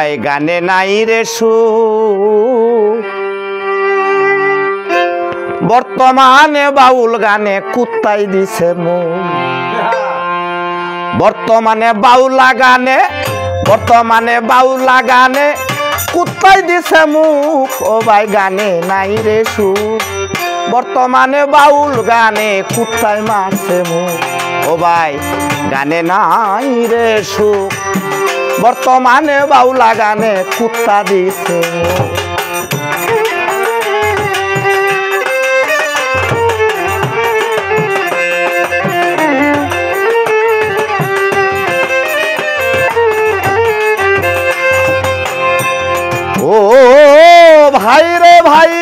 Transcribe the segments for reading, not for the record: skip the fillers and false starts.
ভাই গানে নাই রে সুখ বর্তমানে বাউল গানে কুত্তাই দিছে মুখ বর্তমানে বাউলা গানে কুত্তাই দিছে মুখ ও ভাই গানে নাই রে সুখ বর্তমানে বাউল গানে কুত্তাই মারছে মুখ ও ভাই গানে নাই রে সুখ বর্তমানে বাউলা গানে কুত্তা দিছে মুখ ও ভাই রে ভাই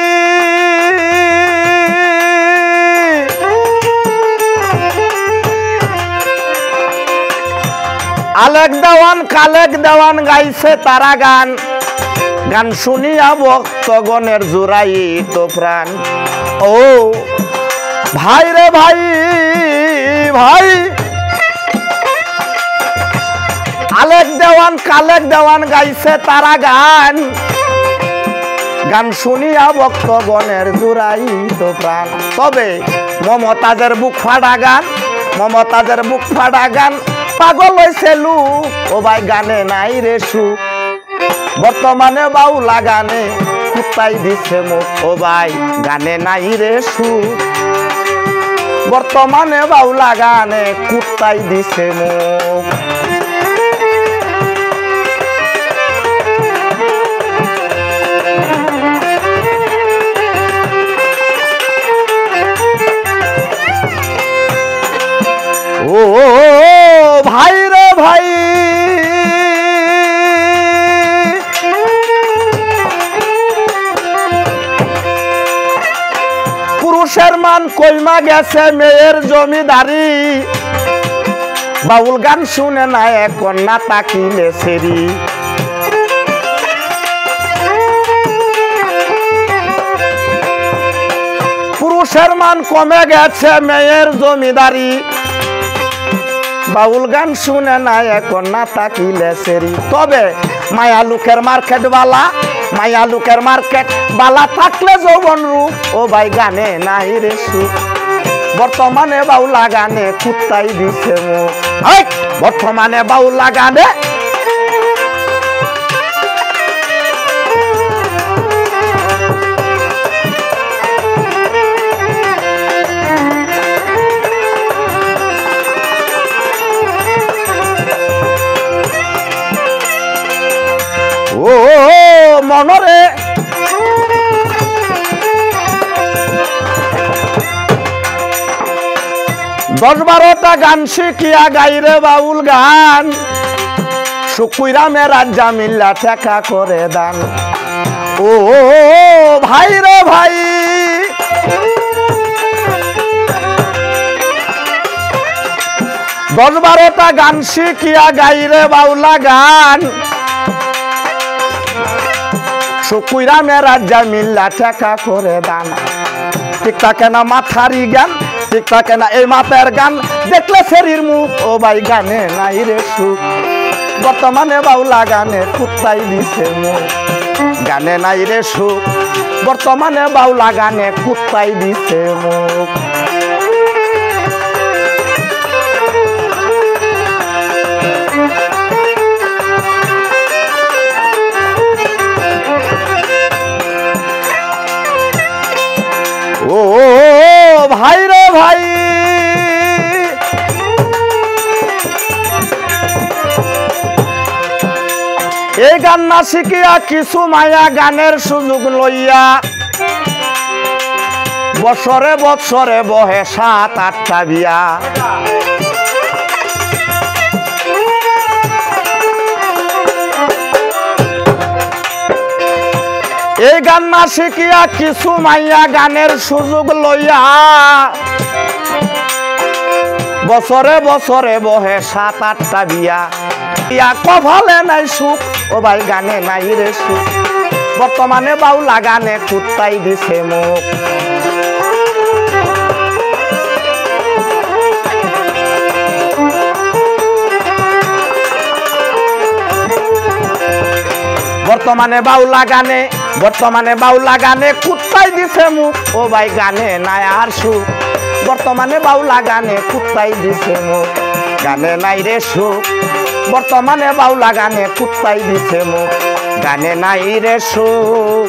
আলেক দেওয়ান গাইছে তারা গান গান শুনিয়া ভক্তগণের জোড়াইত প্রাণ ও ভাই রে ভাই আলেক দেওয়ান গাইছে তারা গান গান শুনিয়া ভক্তগণের জোড়াইত প্রাণ তবে মমতাজের বুক ফাড়া গান পাগল হইছে লুক ও ভাই গানে নাই রে সুখ বর্তমানে বাউলা গানে কুত্তাই দিছে মুখ ও ভাই গানে নাই রে সুখ বর্তমানে বাউলা গানে কুত্তাই দিছে মুখ ও ভাই রে ভাই পুরুষের মান কইমা গেছে মেয়ের জমিদারি বাউল গান শুনে না এখন না তাকিলে সেরি পুরুষের মান কমে গেছে মেয়ের জমিদারি বাউল গান শুনে না এখন না তাকিলে সেরি তবে মায়া লুকের মার্কেট বালা থাকলে যৌবন রূপ ও ভাই গানে নাই রে সুখ বর্তমানে বাউলা গানে কুত্তাই দিছে মুখ বর্তমানে বাউলা গানে ও মনরে দশ 12টা গান শিখিয়া গাইরে বাউল গান সুকুইরামে রাজ্জা মিল্লা ঠেকা করে দান ও ভাই রে ভাই দশ 12টা গান শিখিয়া গাইরে বাউলা গান সুকুইরামে রাজ্জা মিল্লা ঠেকা করে দান ঠিক থাকে না মাথারি জ্ঞান ঠিক থাকে না এই মাপের গান দেখলে শরীর মুখ ও ভাই গানে নাই রে সুখ বর্তমানে বাউলা গানে কুত্তাই দিছে মুখ গানে নাই রে সুখ বর্তমানে বাউলা গানে কুত্তাই দিছে মুখ ও ভাই রে ভাই এই গান না শিখিয়া কিছু মায়া গানের সুযোগ লইয়া বছরে বহে 7-8টা বিয়া এই গান না শিখিয়া কিছু মাইয়া গানের সুযোগ লইয়া বছরে বহে 7-8টা বিয়া কপালে নাই সুখ ও ভাই গানে নাই রে সুখ বর্তমানে বাউলা গানে কুত্তাই দিছে মুখ বর্তমানে বাউলা গানে কুত্তাই দিছে মুখ ও ভাই গানে নাই আর সুখ বর্তমানে বাউলা গানে কুত্তাই দিছে মুখ গানে নাই রে সুখ বর্তমানে বাউলা গানে কুত্তাই দিছে মুখ গানে নাই রে সুখ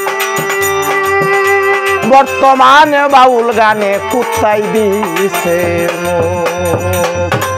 বর্তমানে বাউল গানে কুত্তাই দিছে মুখ।